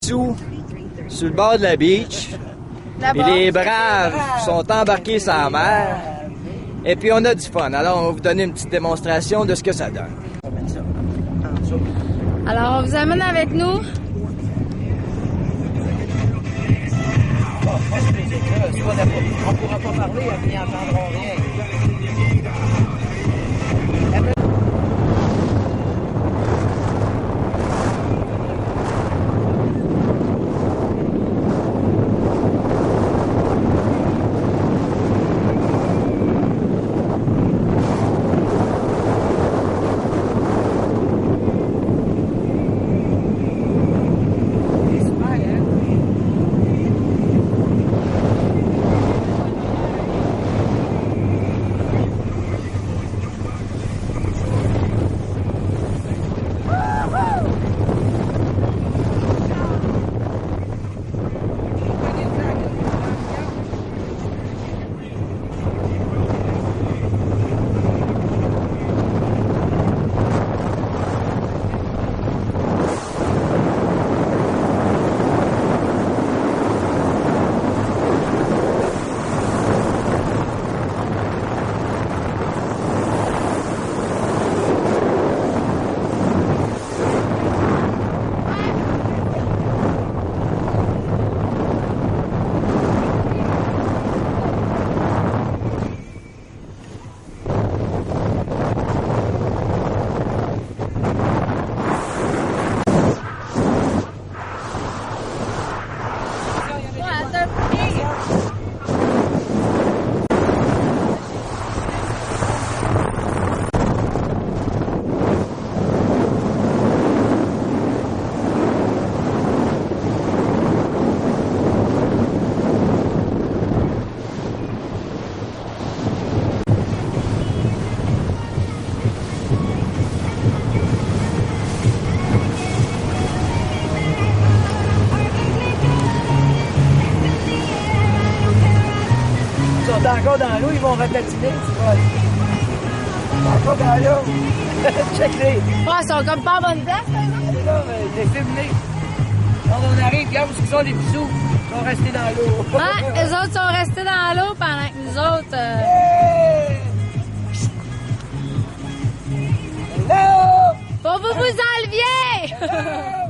Sur le bord de la beach. Et les braves sont embarqués sur la mer. Et puis on a du fun. Alors on va vous donner une petite démonstration de ce que ça donne. Alors on vous amène avec nous. On ne pourra pas parler, ils n'entendront rien. Encore dans l'eau, ils vont ratatiner, tu vois. Encore dans l'eau. Check-les. Oh, ils sont comme pas en bonne place, par exemple. Là, t'es filmé. Quand on arrive, regarde où sont les bisous. Ils sont restés dans l'eau. Ah, les autres sont restés dans l'eau pendant que nous autres... Hello! Faut que vous vous enleviez!